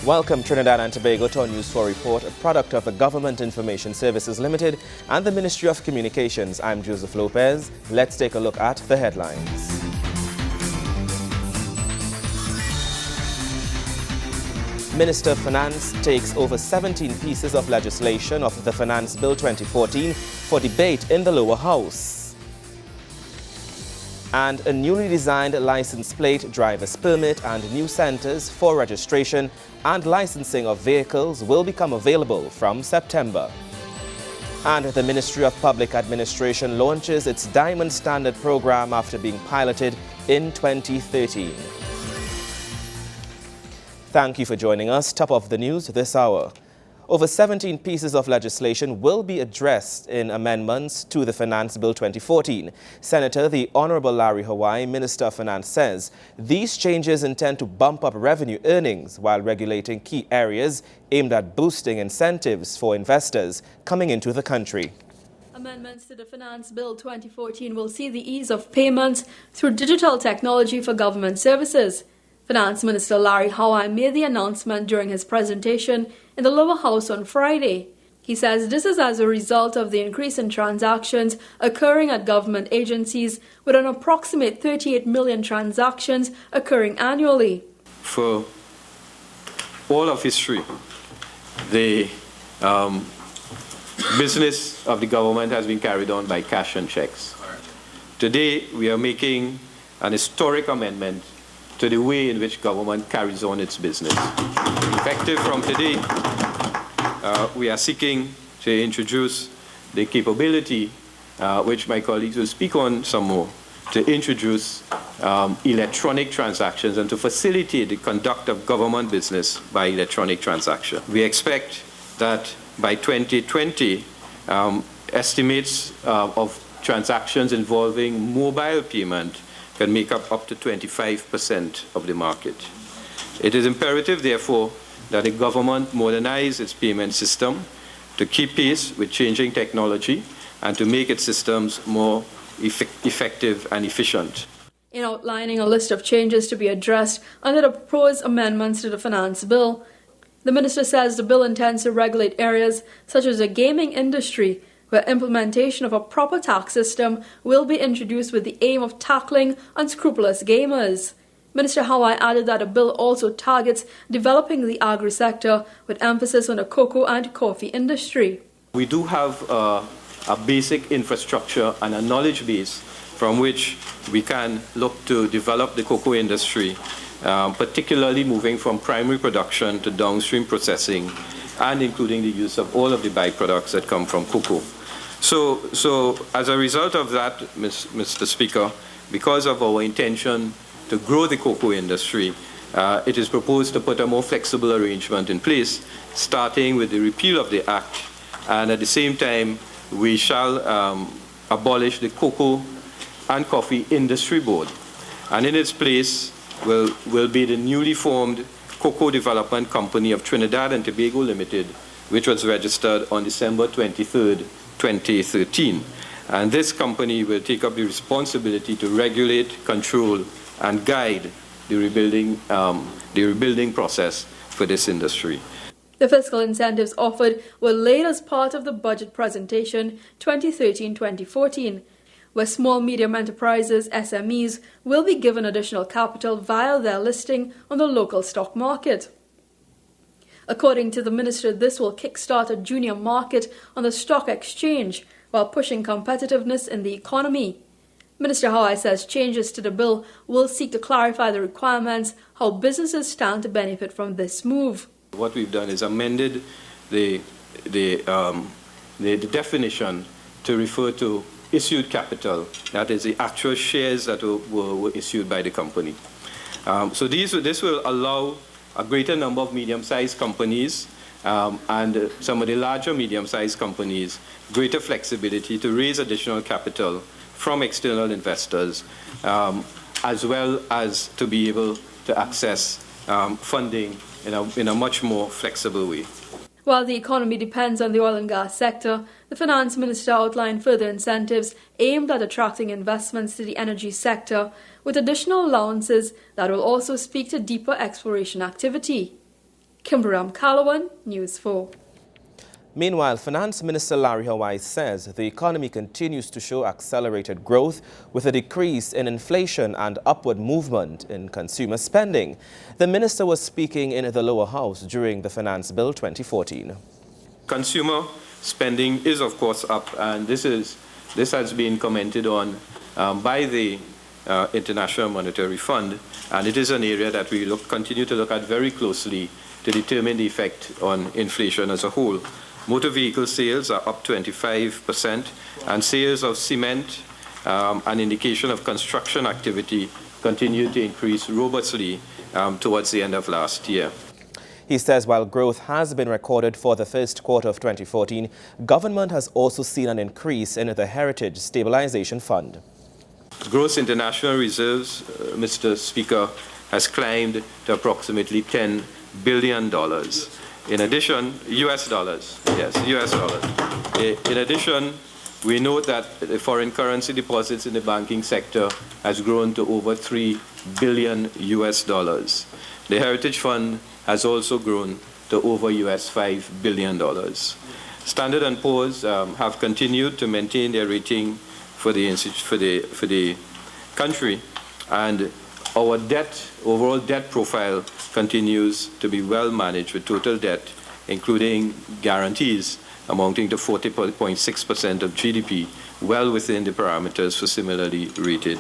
Welcome Trinidad and Tobago to our News 4 report, a product of the Government Information Services Limited and the Ministry of Communications. I'm Joseph Lopez. Let's take a look at the headlines. Minister of Finance takes over 17 pieces of legislation of the Finance Bill 2014 for debate in the lower house. And a newly designed license plate, driver's permit and new centres for registration and licensing of vehicles will become available from September. And the Ministry of Public Administration launches its Diamond Standard program after being piloted in 2013. Thank you for joining us. Top of the news this hour. Over 17 pieces of legislation will be addressed in amendments to the Finance Bill 2014. Senator the Honorable Larry Hawaii, Minister of Finance, says these changes intend to bump up revenue earnings while regulating key areas aimed at boosting incentives for investors coming into the country. Amendments to the Finance Bill 2014 will see the ease of payments through digital technology for government services. Finance Minister Larry Hawaii made the announcement during his presentation in the lower house on Friday. He says this is as a result of the increase in transactions occurring at government agencies, with an approximate 38 million transactions occurring annually. For all of history, the business of the government has been carried on by cash and checks. Today, we are making an historic amendment to the way in which government carries on its business. Effective from today, we are seeking to introduce the capability, which my colleagues will speak on some more, to introduce electronic transactions and to facilitate the conduct of government business by electronic transaction. We expect that by 2020, estimates of transactions involving mobile payment can make up to 25% of the market. It is imperative, therefore, that the government modernize its payment system to keep pace with changing technology and to make its systems more effective and efficient. In outlining a list of changes to be addressed under the proposed amendments to the Finance Bill, the minister says the bill intends to regulate areas such as the gaming industry, where implementation of a proper tax system will be introduced with the aim of tackling unscrupulous gamers. Minister Hawaii added that the bill also targets developing the agri-sector with emphasis on the cocoa and coffee industry. We do have a basic infrastructure and a knowledge base from which we can look to develop the cocoa industry, particularly moving from primary production to downstream processing and including the use of all of the byproducts that come from cocoa. So as a result of that, Mr. Speaker, because of our intention to grow the cocoa industry, it is proposed to put a more flexible arrangement in place, starting with the repeal of the Act, and at the same time, we shall abolish the Cocoa and Coffee Industry Board. And in its place will be the newly formed Cocoa Development Company of Trinidad and Tobago Limited, which was registered on December 23rd, 2013. And this company will take up the responsibility to regulate, control, and guide the rebuilding process for this industry. The fiscal incentives offered were laid as part of the budget presentation 2013-2014, where small medium enterprises, SMEs, will be given additional capital via their listing on the local stock market. According to the minister, this will kickstart a junior market on the stock exchange while pushing competitiveness in the economy. Minister Hawaii says changes to the bill will seek to clarify the requirements, how businesses stand to benefit from this move. What we've done is amended the definition to refer to issued capital, that is the actual shares that were issued by the company. So this will allow a greater number of medium-sized companies and some of the larger medium-sized companies greater flexibility to raise additional capital from external investors, as well as to be able to access funding in a much more flexible way. While the economy depends on the oil and gas sector, the Finance Minister outlined further incentives aimed at attracting investments to the energy sector, with additional allowances that will also speak to deeper exploration activity. Kimberam Kalawan, News 4. Meanwhile, Finance Minister Larry Hawaii says the economy continues to show accelerated growth with a decrease in inflation and upward movement in consumer spending. The minister was speaking in the lower house during the Finance Bill 2014. Consumer spending is, of course, up, and this has been commented on by the International Monetary Fund, and it is an area that we continue to look at very closely to determine the effect on inflation as a whole. Motor vehicle sales are up 25%, and sales of cement, an indication of construction activity, continue to increase robustly towards the end of last year. He says while growth has been recorded for the first quarter of 2014, government has also seen an increase in the Heritage Stabilization Fund. Gross international reserves, Mr. Speaker, has climbed to approximately $10 billion. In addition, US dollars. In addition, we note that the foreign currency deposits in the banking sector has grown to over $3 billion US. The Heritage Fund has also grown to over $5 billion. Standard & Poor's have continued to maintain their rating for the country, and our overall debt profile continues to be well managed, with total debt, including guarantees, amounting to 40.6% of GDP, well within the parameters for similarly rated.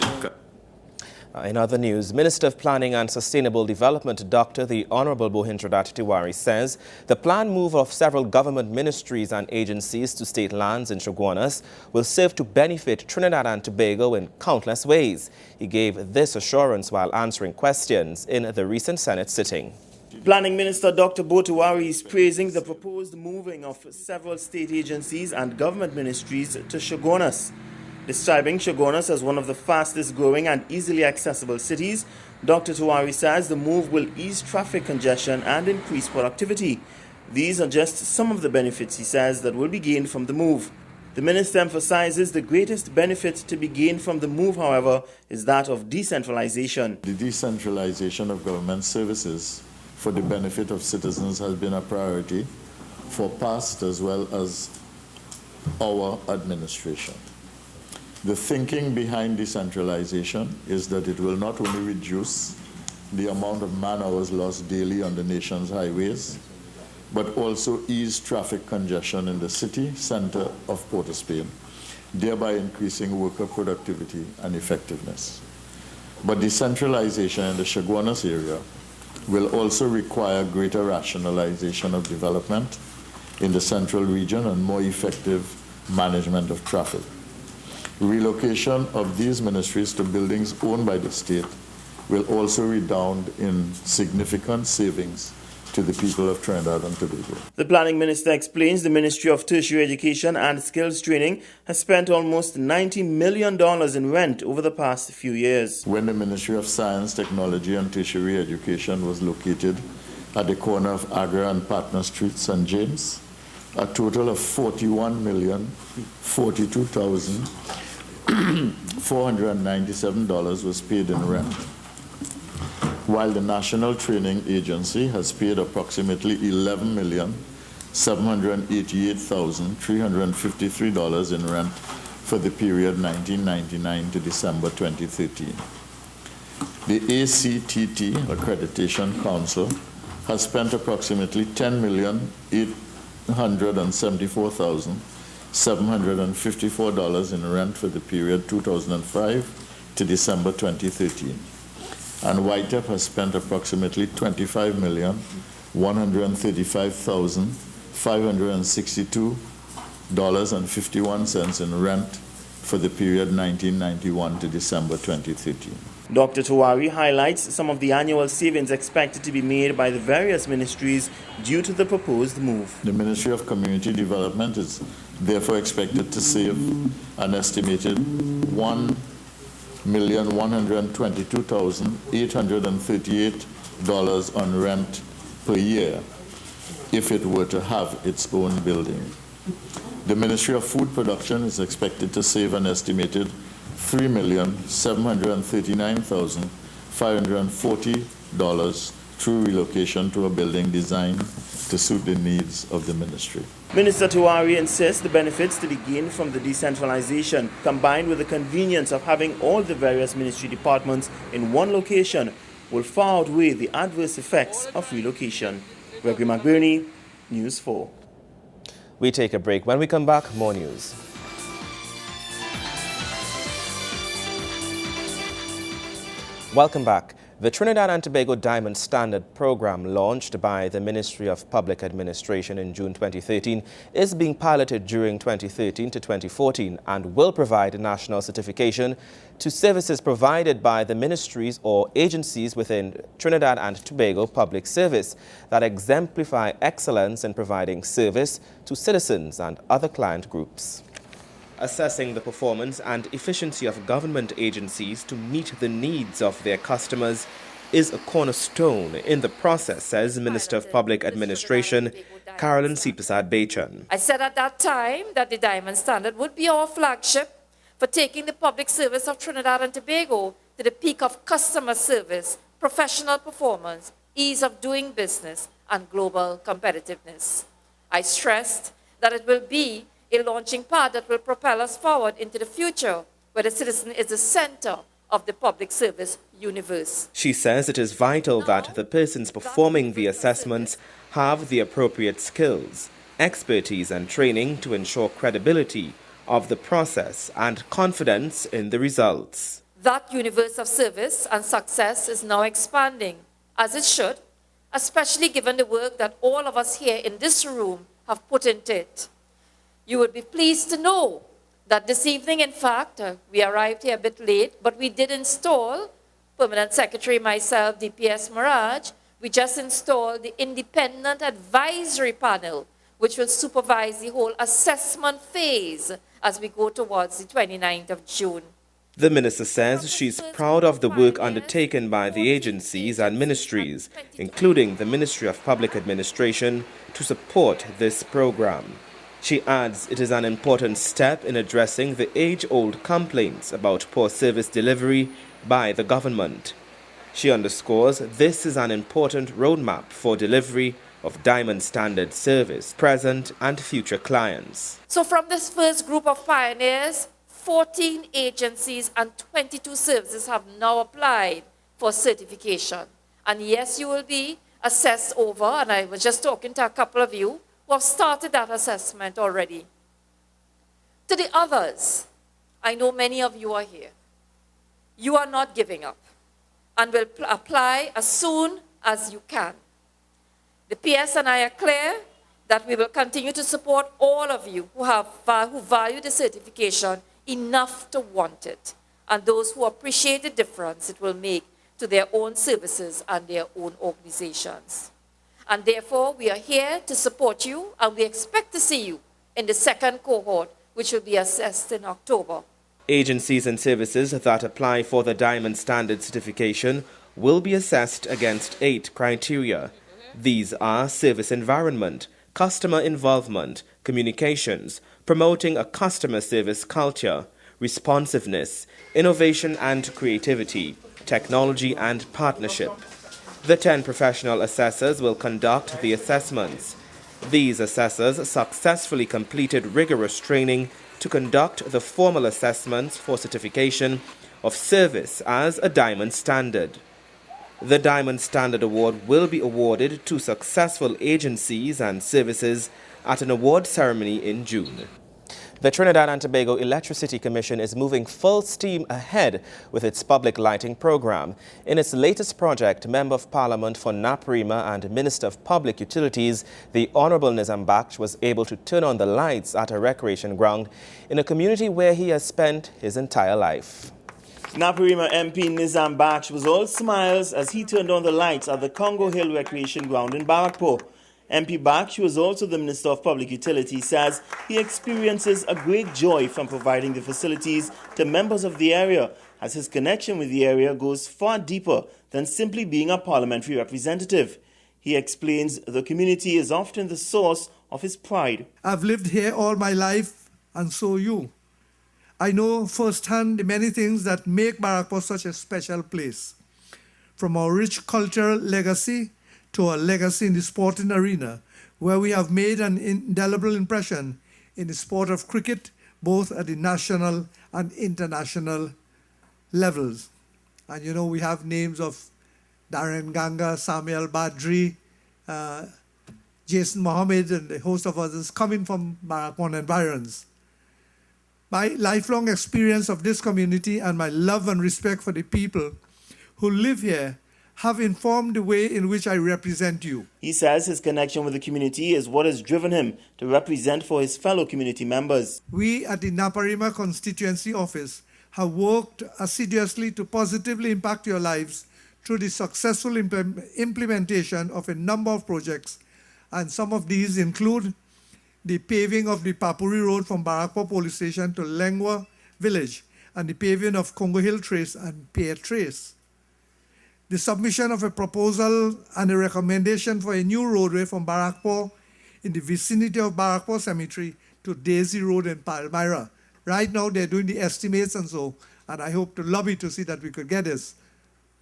In other news, Minister of Planning and Sustainable Development, Dr. the Honorable Bohindradat Tiwari, says the planned move of several government ministries and agencies to state lands in Chaguanas will serve to benefit Trinidad and Tobago in countless ways. He gave this assurance while answering questions in the recent Senate sitting. Planning Minister Dr. Tiwari is praising the proposed moving of several state agencies and government ministries to Chaguanas. Describing Chaguanas as one of the fastest growing and easily accessible cities, Dr. Tiwari says the move will ease traffic congestion and increase productivity. These are just some of the benefits, he says, that will be gained from the move. The minister emphasizes the greatest benefit to be gained from the move, however, is that of decentralization. The decentralization of government services for the benefit of citizens has been a priority for past as well as our administration. The thinking behind decentralization is that it will not only reduce the amount of man-hours lost daily on the nation's highways, but also ease traffic congestion in the city center of Port of Spain, thereby increasing worker productivity and effectiveness. But decentralization in the Chaguanas area will also require greater rationalization of development in the central region and more effective management of traffic. Relocation of these ministries to buildings owned by the state will also redound in significant savings to the people of Trinidad and Tobago. The planning minister explains the Ministry of Tertiary Education and Skills Training has spent almost $90 million in rent over the past few years. When the Ministry of Science, Technology and Tertiary Education was located at the corner of Agra and Patna Street, St. James, a total of $41,042,497 was paid in rent, while the National Training Agency has paid approximately $11,788,353 in rent for the period 1999 to December 2013. The ACTT, Accreditation Council, has spent approximately $10,874,754 in rent for the period 2005 to December 2013. And YTEP has spent approximately $25,135,562.51 in rent for the period 1991 to December 2013. Dr. Tiwari highlights some of the annual savings expected to be made by the various ministries due to the proposed move. The Ministry of Community Development is therefore expected to save an estimated $1,122,838 on rent per year if it were to have its own building. The Ministry of Food Production is expected to save an estimated $3,739,540 through relocation to a building designed to suit the needs of the ministry. Minister Tiwari insists the benefits to be gained from the decentralization, combined with the convenience of having all the various ministry departments in one location, will far outweigh the adverse effects of relocation. Gregory McBurney, News 4. We take a break. When we come back, more news. Welcome back. The Trinidad and Tobago Diamond Standard program, launched by the Ministry of Public Administration in June 2013, is being piloted during 2013 to 2014 and will provide national certification to services provided by the ministries or agencies within Trinidad and Tobago Public Service that exemplify excellence in providing service to citizens and other client groups. Assessing the performance and efficiency of government agencies to meet the needs of their customers is a cornerstone in the process, says Minister of Public Administration, Carolyn Sipasad Bechan. I said at that time that the Diamond Standard would be our flagship for taking the public service of Trinidad and Tobago to the peak of customer service, professional performance, ease of doing business, and global competitiveness. I stressed that it will be a launching pad that will propel us forward into the future, where the citizen is the center of the public service universe. She says it is vital that the persons performing the assessments have the appropriate skills, expertise and training to ensure credibility of the process and confidence in the results. That universe of service and success is now expanding, as it should, especially given the work that all of us here in this room have put into it. You would be pleased to know that this evening, in fact, we arrived here a bit late, but we did install, Permanent Secretary, myself, DPS Mirage, we just installed the Independent Advisory Panel, which will supervise the whole assessment phase as we go towards the 29th of June. The minister says she's proud of the work undertaken by the agencies and ministries, including the Ministry of Public Administration, to support this program. She adds it is an important step in addressing the age-old complaints about poor service delivery by the government. She underscores this is an important roadmap for delivery of Diamond Standard service, present and future clients. So from this first group of pioneers, 14 agencies and 22 services have now applied for certification. And yes, you will be assessed over, and I was just talking to a couple of you who have started that assessment already. To the others, I know many of you are here. You are not giving up and will apply as soon as you can. The PS and I are clear that we will continue to support all of you who value the certification enough to want it, and those who appreciate the difference it will make to their own services and their own organizations. And therefore, we are here to support you, and we expect to see you in the second cohort, which will be assessed in October. Agencies and services that apply for the Diamond Standard certification will be assessed against 8 criteria. These are service environment, customer involvement, communications, promoting a customer service culture, responsiveness, innovation and creativity, technology and partnership. The 10 professional assessors will conduct the assessments. These assessors successfully completed rigorous training to conduct the formal assessments for certification of service as a Diamond Standard. The Diamond Standard Award will be awarded to successful agencies and services at an award ceremony in June. The Trinidad and Tobago Electricity Commission is moving full steam ahead with its public lighting program. In its latest project, Member of Parliament for Naparima and Minister of Public Utilities, the Honourable Nizam Baksh, was able to turn on the lights at a recreation ground in a community where he has spent his entire life. Naparima MP Nizam Baksh was all smiles as he turned on the lights at the Congo Hill Recreation Ground in Barakpo. MP Baksh, who is also the Minister of Public Utilities, says he experiences a great joy from providing the facilities to members of the area, as his connection with the area goes far deeper than simply being a parliamentary representative. He explains the community is often the source of his pride. I've lived here all my life, and so you. I know firsthand the many things that make Barakpo such a special place. from our rich cultural legacy to our legacy in the sporting arena, where we have made an indelible impression in the sport of cricket, both at the national and international levels. And you know, we have names of Darren Ganga, Samuel Badri, Jason Mohammed, and a host of others coming from Barrackpore environs. My lifelong experience of this community and my love and respect for the people who live here have informed the way in which I represent you. He says his connection with the community is what has driven him to represent for his fellow community members. We at the Naparima Constituency Office have worked assiduously to positively impact your lives through the successful implementation of a number of projects, and some of these include the paving of the Papuri Road from Barrackpore Police Station to Lengwa Village, and the paving of Congo Hill Trace and Pear Trace. The submission of a proposal and a recommendation for a new roadway from Barrackpore in the vicinity of Barrackpore Cemetery to Daisy Road in Palmyra. Right now they're doing the estimates and so, and I hope to lobby to see that we could get this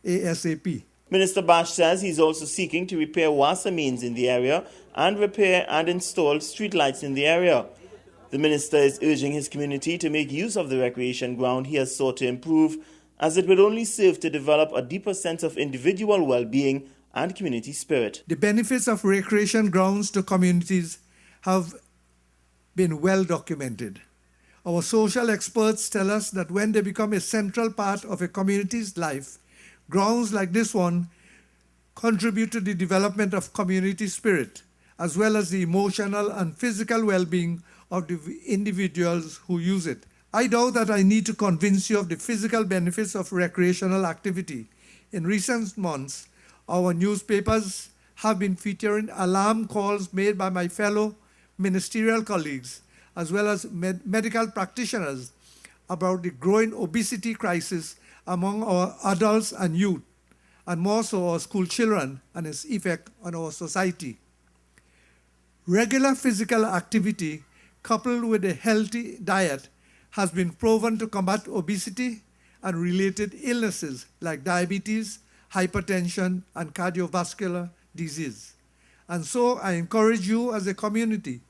ASAP. Minister Bash says he's also seeking to repair water mains in the area and repair and install streetlights in the area. The minister is urging his community to make use of the recreation ground he has sought to improve, as it would only serve to develop a deeper sense of individual well-being and community spirit. The benefits of recreation grounds to communities have been well documented. Our social experts tell us that when they become a central part of a community's life, grounds like this one contribute to the development of community spirit, as well as the emotional and physical well-being of the individuals who use it. I doubt that I need to convince you of the physical benefits of recreational activity. In recent months, our newspapers have been featuring alarm calls made by my fellow ministerial colleagues, as well as medical practitioners, about the growing obesity crisis among our adults and youth, and more so our school children and its effect on our society. Regular physical activity coupled with a healthy diet has been proven to combat obesity and related illnesses like diabetes, hypertension, and cardiovascular disease. And so I encourage you as a community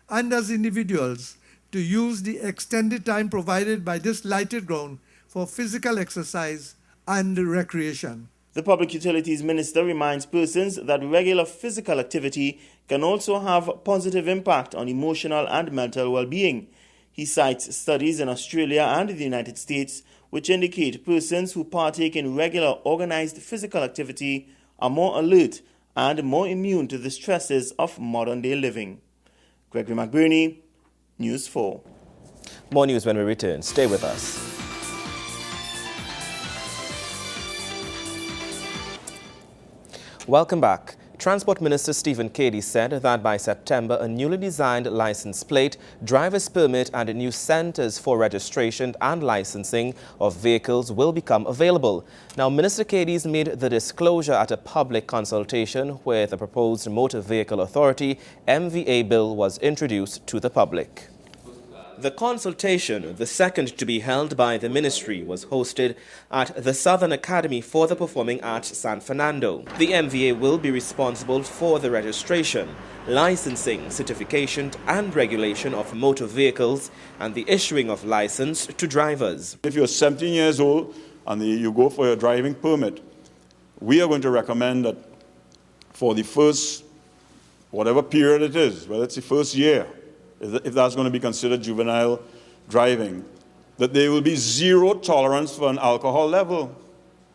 and as individuals to use the extended time provided by this lighted ground for physical exercise and recreation. The Public Utilities Minister reminds persons that regular physical activity can also have a positive impact on emotional and mental well-being. He cites studies in Australia and the United States which indicate persons who partake in regular organized physical activity are more alert and more immune to the stresses of modern-day living. Gregory McBurney, News 4. More news when we return. Stay with us. Welcome back. Transport Minister Stephen Cady said that by September, a newly designed license plate, driver's permit and new centers for registration and licensing of vehicles will become available. Now, Minister Cady's made the disclosure at a public consultation where the proposed Motor Vehicle Authority MVA bill was introduced to the public. The consultation, the second to be held by the ministry, was hosted at the Southern Academy for the Performing Arts San Fernando. The MVA will be responsible for the registration, licensing, certification and regulation of motor vehicles and the issuing of license to drivers. If you're 17 years old and you go for your driving permit, we are going to recommend that for the first, whatever period it is, whether it's the first year, if that's going to be considered juvenile driving, that there will be zero tolerance for an alcohol level.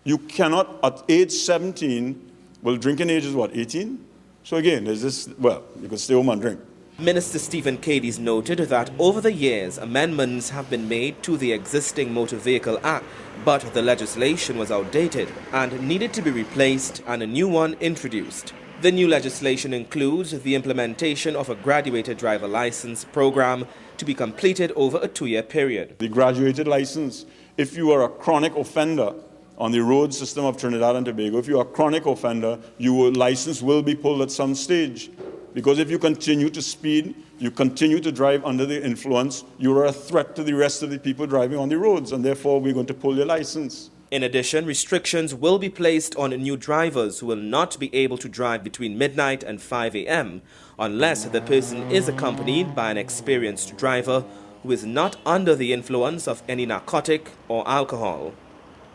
You cannot, at age 17, well, drinking age is what, 18? So again, there's this, well, you can stay home and drink. Minister Stephen Cady noted that over the years, amendments have been made to the existing Motor Vehicle Act, but the legislation was outdated and needed to be replaced and a new one introduced. The new legislation includes the implementation of a graduated driver license program to be completed over a 2-year period. The graduated license, if you are a chronic offender on the road system of Trinidad and Tobago, if you are a chronic offender, your license will be pulled at some stage. Because if you continue to speed, you continue to drive under the influence, you are a threat to the rest of the people driving on the roads, and therefore we're going to pull your license. In addition, restrictions will be placed on new drivers who will not be able to drive between midnight and 5 a.m. unless the person is accompanied by an experienced driver who is not under the influence of any narcotic or alcohol.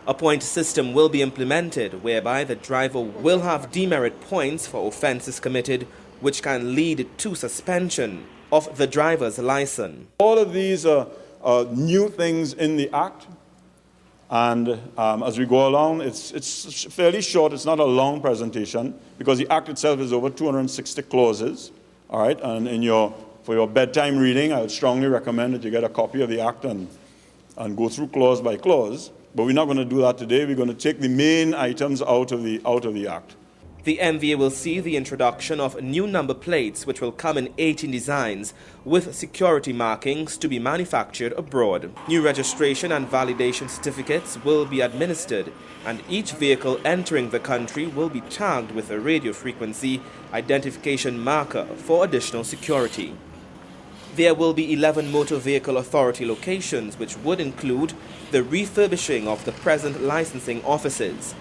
A point system will be implemented whereby the driver will have demerit points for offences committed, which can lead to suspension of the driver's license. All of these are new things in the Act. And as we go along, it's fairly short. It's not a long presentation because the Act itself is over 260 clauses. All right, and for your bedtime reading, I would strongly recommend that you get a copy of the Act and go through clause by clause. But we're not going to do that today. We're going to take the main items out of the Act. The MVA will see the introduction of new number plates, which will come in 18 designs with security markings to be manufactured abroad. New registration and validation certificates will be administered, and each vehicle entering the country will be tagged with a radio frequency identification marker for additional security. There will be 11 Motor Vehicle Authority locations, which would include the refurbishing of the present licensing offices.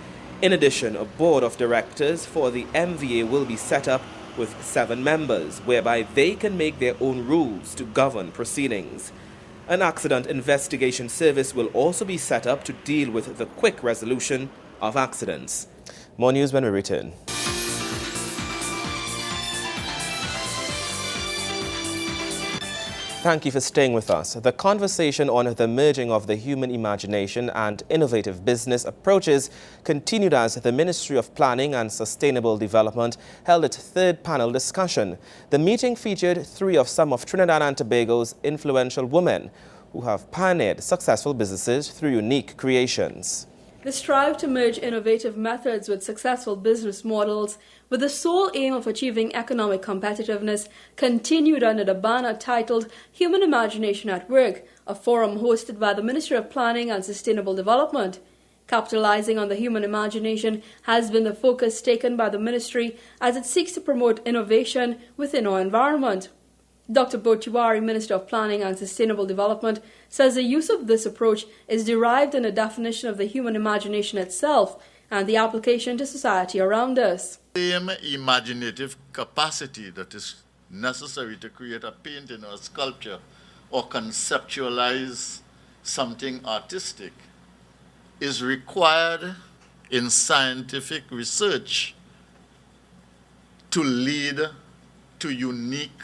In addition, a board of directors for the MVA will be set up with 7 members, whereby they can make their own rules to govern proceedings. An accident investigation service will also be set up to deal with the quick resolution of accidents. More news when we return. Thank you for staying with us. The conversation on the merging of the human imagination and innovative business approaches continued as the Ministry of Planning and Sustainable Development held its third panel discussion. The meeting featured 3 of some of Trinidad and Tobago's influential women who have pioneered successful businesses through unique creations. The strive to merge innovative methods with successful business models with the sole aim of achieving economic competitiveness continued under the banner titled Human Imagination at Work, a forum hosted by the Ministry of Planning and Sustainable Development. Capitalizing on the human imagination has been the focus taken by the ministry as it seeks to promote innovation within our environment. Dr. Botiwari, Minister of Planning and Sustainable Development, says the use of this approach is derived in the definition of the human imagination itself and the application to society around us. The same imaginative capacity that is necessary to create a painting or a sculpture or conceptualize something artistic is required in scientific research to lead to unique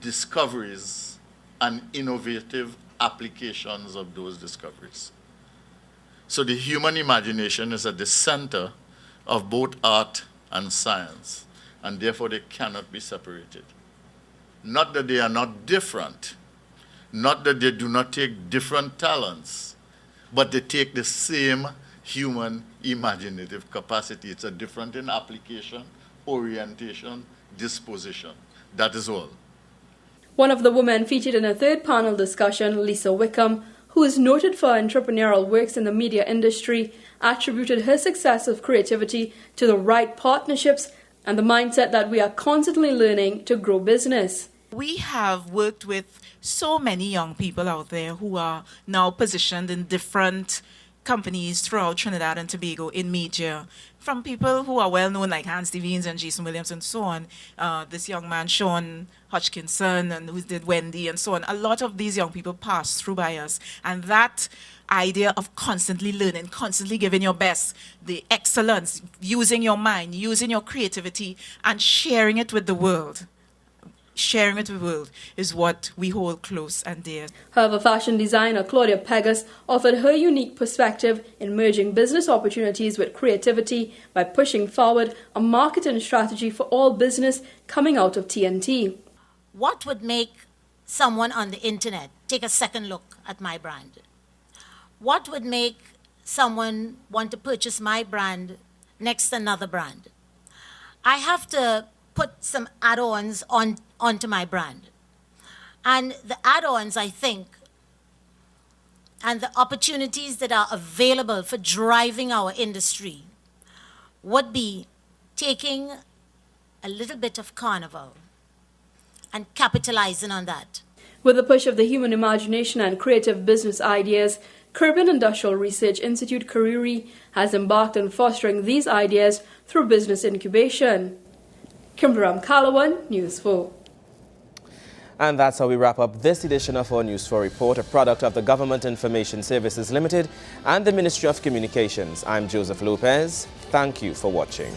discoveries and innovative applications of those discoveries. So the human imagination is at the center of both art and science, and therefore they cannot be separated. Not that they are not different, not that they do not take different talents, but they take the same human imaginative capacity. It's a different in application, orientation, disposition. That is all. One of the women featured in a third panel discussion, Lisa Wickham, who is noted for her entrepreneurial works in the media industry, attributed her success of creativity to the right partnerships and the mindset that we are constantly learning to grow business. We have worked with so many young people out there who are now positioned in different companies throughout Trinidad and Tobago in media, from people who are well known like Hans Devines and Jason Williams and so on. This young man, Sean Hodgkinson, and who did Wendy and so on. A lot of these young people pass through by us. And that idea of constantly learning, constantly giving your best, the excellence, using your mind, using your creativity, and sharing it with the world. Sharing it with the world is what we hold close and dear. However, fashion designer Claudia Pegas offered her unique perspective in merging business opportunities with creativity by pushing forward a marketing strategy for all business coming out of TNT. What would make someone on the internet take a second look at my brand? What would make someone want to purchase my brand next to another brand? I have to put some add-ons onto my brand. And the add-ons, I think, and the opportunities that are available for driving our industry would be taking a little bit of carnival and capitalizing on that. With the push of the human imagination and creative business ideas, Caribbean Industrial Research Institute, CARIRI, has embarked on fostering these ideas through business incubation. Kimberam Kalawan, News 4. And that's how we wrap up this edition of our News 4 Report, a product of the Government Information Services Limited and the Ministry of Communications. I'm Joseph Lopez. Thank you for watching.